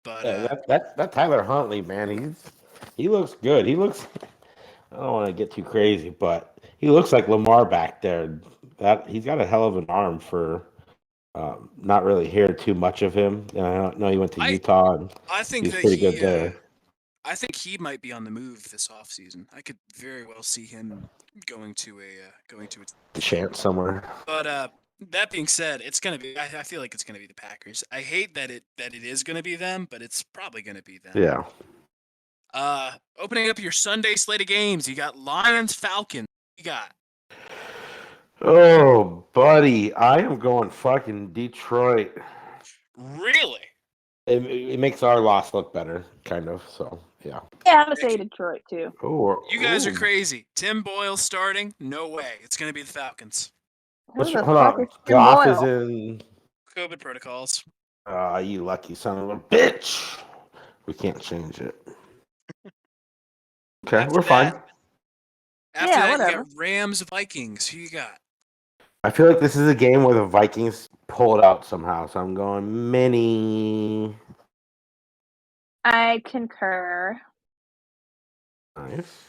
But that Tyler Huntley, man, he looks good. He looks. I don't want to get too crazy, but he looks like Lamar back there. He's got a hell of an arm for. Not really hear too much of him. And I know he went to Utah, and I think he's pretty good there. I think he might be on the move this offseason. I could very well see him going to a chance somewhere. But that being said, it's gonna be. I feel like it's gonna be the Packers. I hate that it is gonna be them, but it's probably gonna be them. Yeah. Opening up your Sunday slate of games, you got Lions, Falcons. You got. Oh, buddy, I am going fucking Detroit. Really? It makes our loss look better, kind of. So yeah. Yeah, I'm gonna say Detroit too. You guys are crazy. Tim Boyle starting? No way. It's gonna be the Falcons. Hold on. Goff is in COVID protocols. You lucky son of a bitch. We can't change it. Okay, we're fine. After that, you got Rams, Vikings. Who you got? I feel like this is a game where the Vikings pull it out somehow, so I'm going mini. I concur. Nice.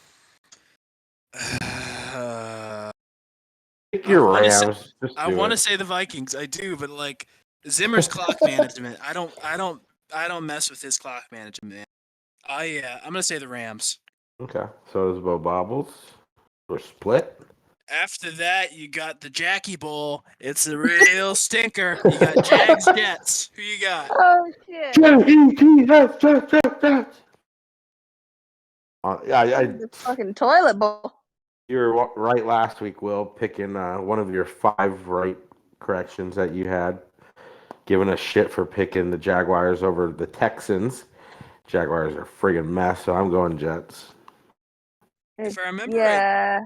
Pick your Rams. I want to say the Vikings. I do, but like Zimmer's clock management, I don't mess with his clock management, man. I'm gonna say the Rams. Okay, so is Bo Bobbles. We're split. After that, you got the Jackie Bowl. It's a real stinker. You got Jags, Jets. Who you got? Oh shit! Jets. The fucking toilet bowl. You were right last week, Will, picking one of your 5 right corrections that you had, giving us shit for picking the Jaguars over the Texans. Jaguars are a friggin' mess, so I'm going Jets. If I remember right,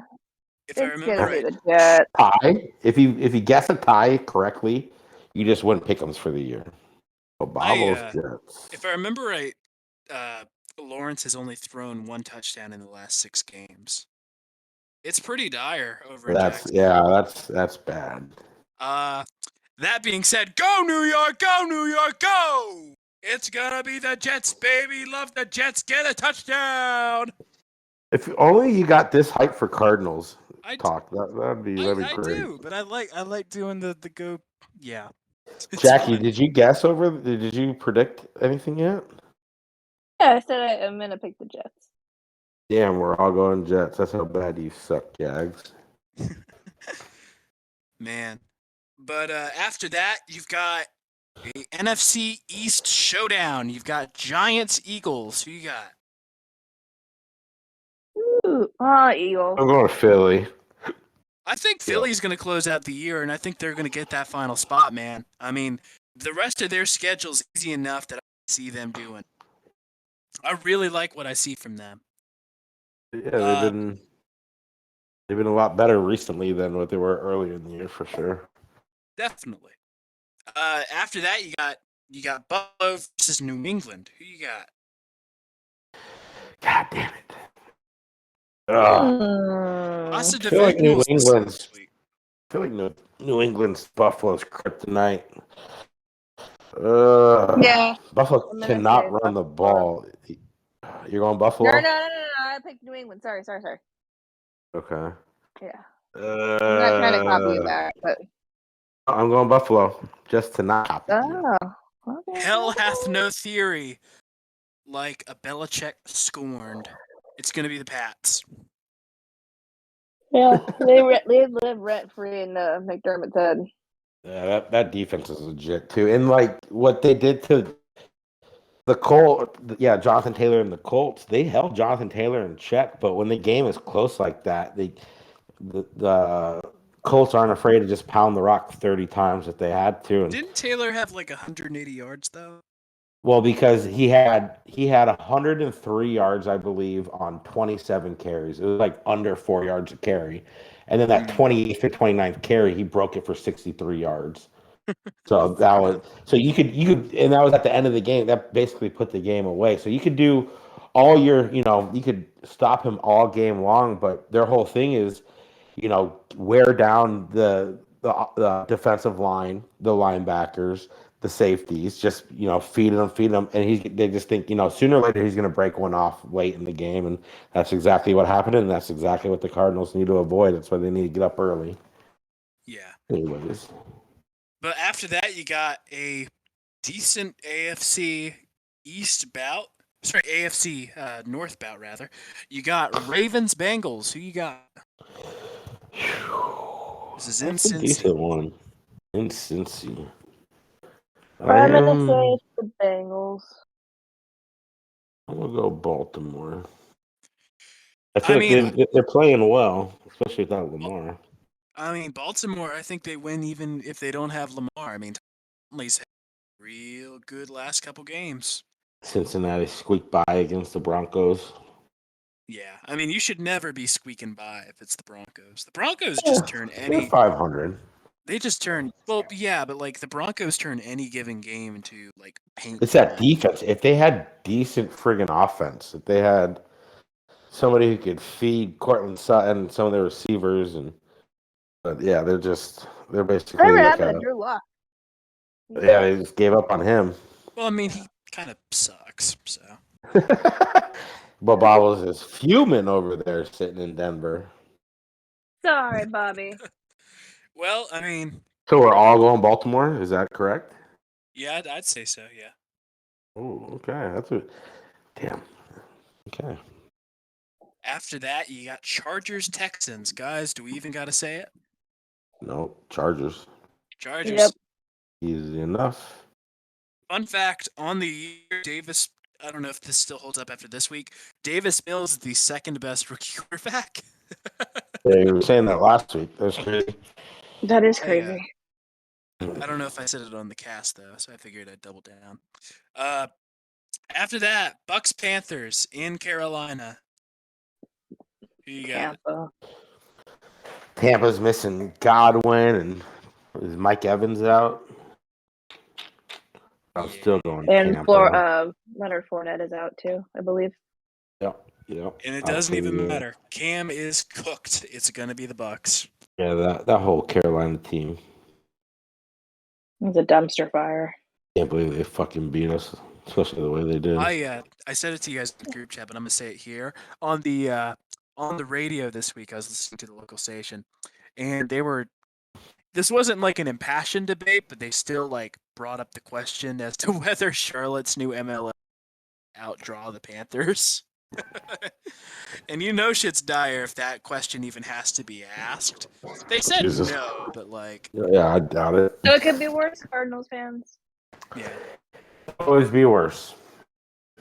If I remember gonna be right. the Jets. Tie. If you guess a tie correctly, you just win pick'ems for the year. Oh, Bobbles Jets. If I remember right, Lawrence has only thrown 1 touchdown in the last 6 games. It's pretty dire over in Jacksonville. That's bad. That being said, go New York, go New York, go! It's gonna be the Jets, baby. Love the Jets. Get a touchdown. If only you got this hype for Cardinals I talk. That'd be great. do, but I like doing the go. Yeah, it's Jackie, fun. did you guess over? Did you predict anything yet? Yeah, I said I'm gonna pick the Jets. Damn, we're all going Jets. That's how bad you suck, Jags. Man. But after that, you've got a NFC East showdown. You've got Giants Eagles. Who you got? Ooh, Eagles. I'm going Philly. I think Philly's going to close out the year, and I think they're going to get that final spot, man. I mean, the rest of their schedule's easy enough that I see them doing. I really like what I see from them. Yeah, they've been a lot better recently than what they were earlier in the year for sure. Definitely. After that, you got Buffalo versus New England. Who you got? God damn it! Lots of I feel like New divisionals England's. this week. I feel like New England's Buffalo's kryptonite. Yeah. Buffalo I'm gonna cannot say run the Buffalo. ball. You're going Buffalo? No. I picked New England. Sorry. Okay. Yeah. I'm not trying to copy you Uh, back, but I'm going Buffalo just to not copy you. Okay. Hell hath no theory like a Belichick scorned. It's going to be the Pats. Yeah, they live rent free in McDermott's head. Yeah, that defense is legit too. And like what they did to the Colts, yeah, Jonathan Taylor and the Colts, they held Jonathan Taylor in check. But when the game is close like that, the Colts aren't afraid to just pound the rock 30 times if they had to. And Didn't Taylor have like 180 yards though? well, because he had 103 yards, I believe, on 27 carries. It was like under 4 yards a carry. And then that 28th or 29th carry, he broke it for 63 yards. So that was you could and that was at the end of the game. That basically put the game away. So you could do all your, you could stop him all game long, but their whole thing is, wear down the defensive line, the linebackers, the safeties, just feed them, and they just think sooner or later he's going to break one off late in the game, and that's exactly what happened, and that's exactly what the Cardinals need to avoid. That's why they need to get up early. Yeah. Anyways. But after that, you got a decent AFC East bout. Sorry, AFC North bout, rather. You got Ravens Bengals. Who you got? This is in That's a Cincy. decent one. In Cincy. I'm gonna say it's the Bengals. I'm gonna go Baltimore. I feel like they're playing well, especially without Lamar. I mean, Baltimore, I think they win even if they don't have Lamar. I mean, Tomlin's had a real good last couple games. Cincinnati squeaked by against the Broncos. Yeah, I mean, you should never be squeaking by if it's the Broncos. The Broncos just turn They're 500. They just turn but like the Broncos turn any given game into like paint. It's that defense. If they had decent friggin' offense, if they had somebody who could feed Cortland Sutton, some of their receivers, but yeah, they're basically Whatever happened to Drew Lock? Yeah, they just gave up on him. Well, I mean, he kind of sucks, so. But Bobbles is fuming over there sitting in Denver. Sorry, Bobby. Well, I mean. So we're all going Baltimore? Is that correct? Yeah, I'd say so, yeah. Oh, okay. Damn. Okay. After that, you got Chargers Texans. Guys, do we even got to say it? No, Chargers. Yep. Easy enough. Fun fact, on the year, Davis, I don't know if this still holds up after this week, Davis Mills is the second best rookie quarterback. Yeah, you were saying that last week. That's crazy. That is crazy. I don't know if I said it on the cast, though, so I figured I'd double down. After that, Bucks Panthers in Carolina. Who you got? Tampa. Tampa's missing Godwin, and is Mike Evans out? I'm still going And Tampa. Leonard Fournette is out too, I believe. Yep. And it doesn't even matter. Cam is cooked. It's going to be the Bucks. Yeah, that whole Carolina team. It's a dumpster fire. Can't believe they fucking beat us, especially the way they did. I said it to you guys in the group chat, but I'm gonna say it here on the radio this week. I was listening to the local station, and they were. This wasn't like an impassioned debate, but they still like brought up the question as to whether Charlotte's new MLS outdraw the Panthers. And you know shit's dire if that question even has to be asked. They said no, but like... Yeah, I doubt it. So it could be worse, Cardinals fans. Yeah. Always be worse.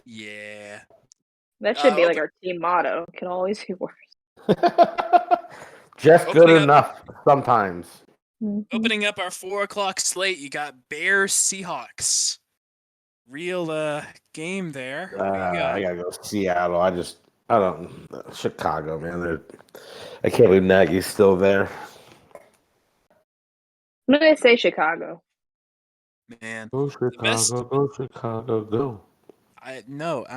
Yeah. That should be like our team motto. It can always be worse. Just good enough sometimes. Opening up our 4 o'clock slate, you got Bears Seahawks. Real game there. I gotta go Seattle. I don't Chicago, man. I can't believe Nagy's still there. I'm gonna say Chicago. Man, go Chicago, go! I'm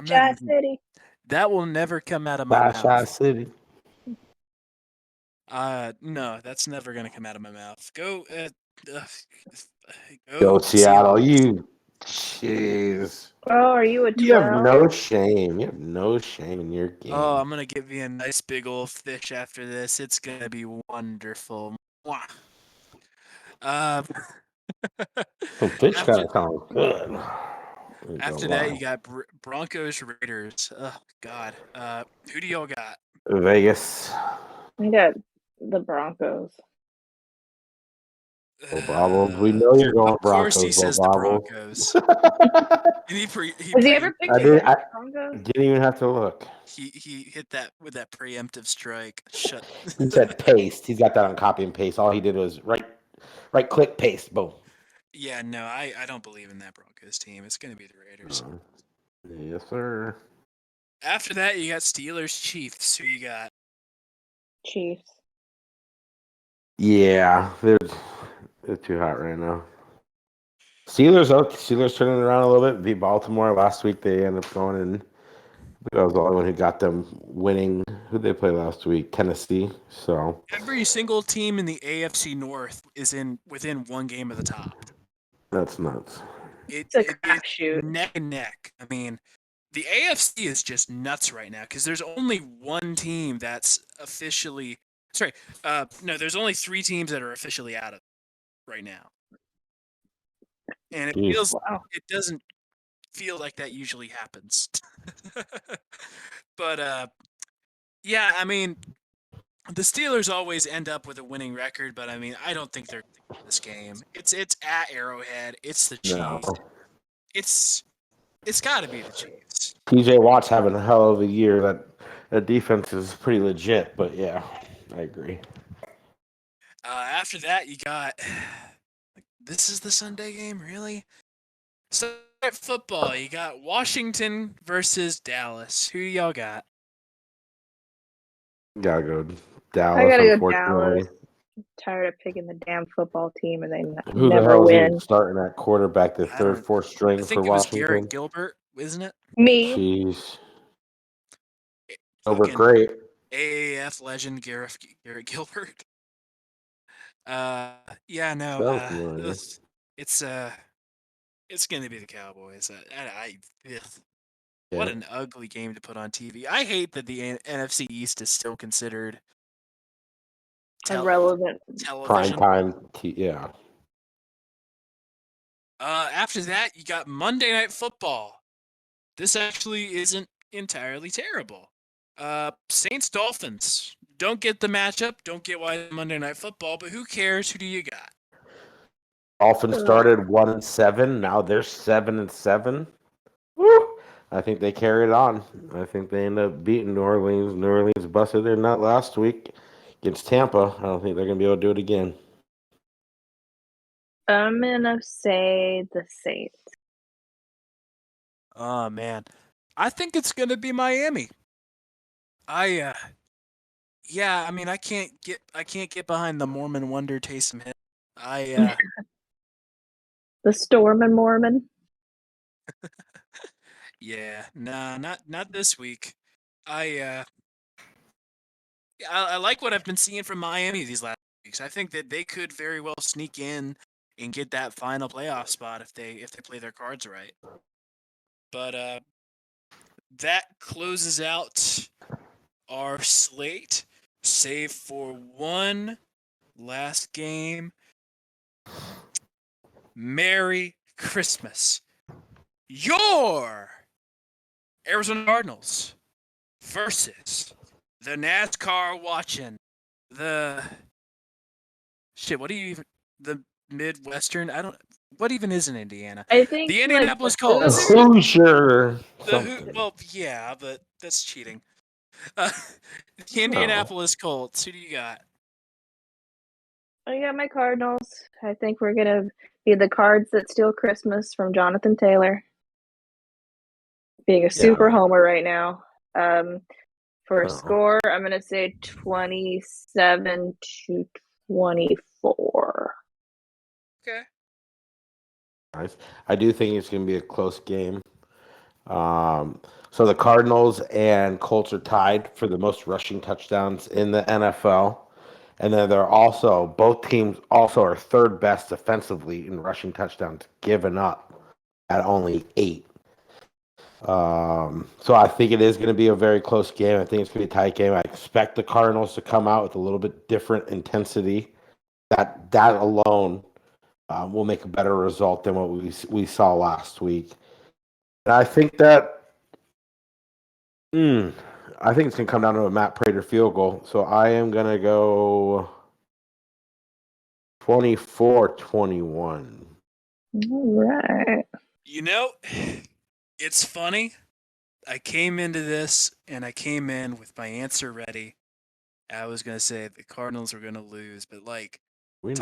not. City. That will never come out of my mouth. City. No, that's never gonna come out of my mouth. Go Seattle. You, jeez. Oh, are you a 12? You have no shame. You have no shame in your game. Oh, I'm gonna give you a nice big old fish after this. It's gonna be wonderful. Fish kind of sounds good. After that, you got Broncos Raiders. Oh God, who do y'all got? Vegas. I got the Broncos. Bravo. We know you're going Broncos. Of course he says the Broncos. Has he ever picked the Broncos? Didn't even have to look. He hit that with that preemptive strike. He said paste. He's got that on copy and paste. All he did was right click, paste, boom. Yeah, no, I don't believe in that Broncos team. It's going to be the Raiders. Yes, sir. After that, you got Steelers Chiefs. Who you got? Chiefs. Yeah, they're too hot right now. Steelers turning it around a little bit. Beat Baltimore last week. They ended up going in. I was the only one who got them winning. Who did they play last week? Tennessee. So every single team in the AFC North is within one game of the top. That's nuts. It's a crapshoot. Neck and neck. I mean, the AFC is just nuts right now because there's only one team that's officially. Sorry, no, there's only 3 teams that are officially out of it right now, and it doesn't feel like that usually happens. But yeah, I mean, the Steelers always end up with a winning record, but I mean, I don't think they're in this game. It's at Arrowhead. It's the Chiefs. No. It's got to be the Chiefs. TJ Watt's having a hell of a year. That defense is pretty legit, but yeah, I agree. After that, you got this is the Sunday game, really? So at football, you got Washington versus Dallas. Who y'all got? Gotta go Dallas. I gotta go Dallas. I'm tired of picking the damn football team and they Who never the hell win. Is starting at quarterback, the third, fourth string for Washington? I think it was Garrett Gilbert, isn't it? Me. Jeez. Over great. AAF legend Garrett Gilbert. Yeah, no. It's going to be the Cowboys. What an ugly game to put on TV. I hate that the NFC East is still considered irrelevant television. Prime time, yeah. After that, you got Monday Night Football. This actually isn't entirely terrible. Saints Dolphins. Don't get the matchup. Don't get why Monday Night Football, but who cares? Who do you got? Dolphins started 1-7. Now they're 7-7. Woo! I think they carried on. I think they end up beating New Orleans. New Orleans busted their nut last week against Tampa. I don't think they're going to be able to do it again. I'm going to say the Saints. Oh, man. I think it's going to be Miami. I Yeah, I mean, I can't get behind the Mormon wonder Taysom Hill. I The Storm and Mormon. yeah, nah, not this week. I I like what I've been seeing from Miami these last weeks. I think that they could very well sneak in and get that final playoff spot if they play their cards right. But that closes out our slate, save for one last game. Merry Christmas. Your Arizona Cardinals versus the NASCAR watching, the shit. What do you even, the Midwestern? I don't. What even is in Indiana? I think The like the Indianapolis Colts. Hoosiers. Hoosier The who? something. Well, yeah, but that's cheating. Uh, the Oh. Indianapolis Colts. Who do you got? I got my Cardinals. I think we're gonna be the cards that steal Christmas from Jonathan Taylor. Being a Yeah. super homer right now. For a Oh. score, I'm gonna say 27-24. Okay. Nice. I do think it's going to be a close game. So the Cardinals and Colts are tied for the most rushing touchdowns in the NFL. And then they're also, both teams also are third best defensively in rushing touchdowns given up at only 8. So I think it is going to be a very close game. I think it's going to be a tight game. I expect the Cardinals to come out with a little bit different intensity. That alone will make a better result than what we saw last week. And I think that I think it's going to come down to a Matt Prater field goal. So I am going to go 24-21. All right. You know, it's funny. I came into this and I came in with my answer ready. I was gonna say the Cardinals were gonna lose, but like We know.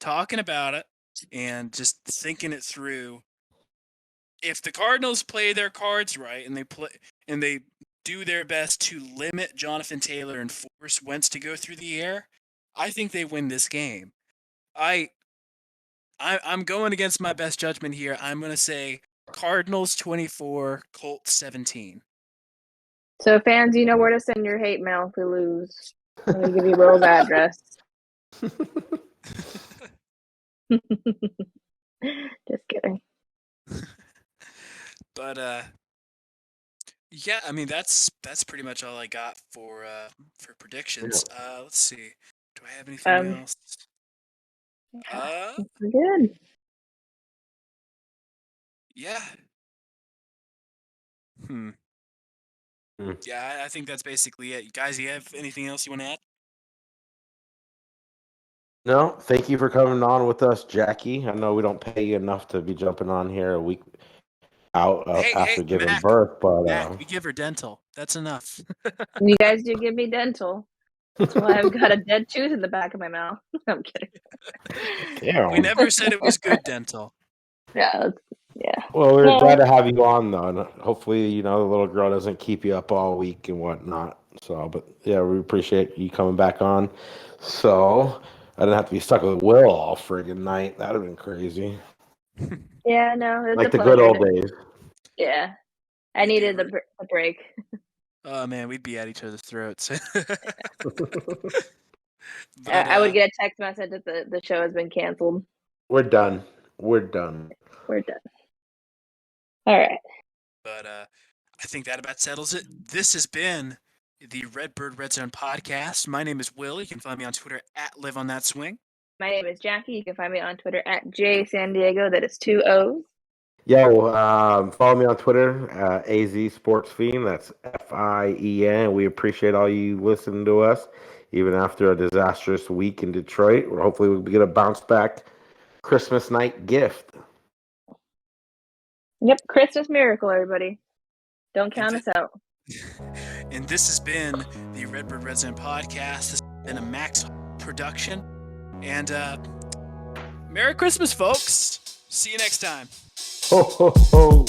talking about it and just thinking it through. If the Cardinals play their cards right and they do their best to limit Jonathan Taylor and force Wentz to go through the air, I think they win this game. I'm going against my best judgment here. I'm gonna say Cardinals 24, Colts 17. So fans, you know where to send your hate mail if we lose. I'm gonna give you Will's address. Just kidding. But yeah, I mean that's pretty much all I got for predictions. Let's see. Do I have anything else? We're good. Yeah. Yeah, I think that's basically it. Guys, you have anything else you want to add? No, thank you for coming on with us, Jackie. I know we don't pay you enough to be jumping on here a week out after giving Mac, birth, but Mac, we give her dental. That's enough. You guys do give me dental. That's why I've got a dead tooth in the back of my mouth. I'm kidding. damn. We never said it was good dental. Yeah. Well, we're glad to have you on, though, and hopefully, the little girl doesn't keep you up all week and whatnot. So, but yeah, we appreciate you coming back on. So I didn't have to be stuck with Will all friggin' night. That'd have been crazy. Yeah, no, it's Like a the pleasure. good old days. Yeah, I needed the break. Oh man, we'd be at each other's throats. I would get a text message that the show has been canceled. We're done. We're done. We're done. All right. But I think that about settles it. This has been the Redbird Redzone podcast. My name is Will. You can find me on Twitter at LiveOnThatSwing. My name is Jackie. You can find me on Twitter at JSanDiego. That is 2 O's. Yo, follow me on Twitter, AZ Sports Fiend. That's FIEN. We appreciate all you listening to us, even after a disastrous week in Detroit. Hopefully, we'll get a bounce back Christmas night gift. Yep, Christmas miracle, everybody. Don't count us out. And this has been the Redbird Redzone podcast. This has been a Max production. And Merry Christmas, folks. See you next time. Ho, ho, ho.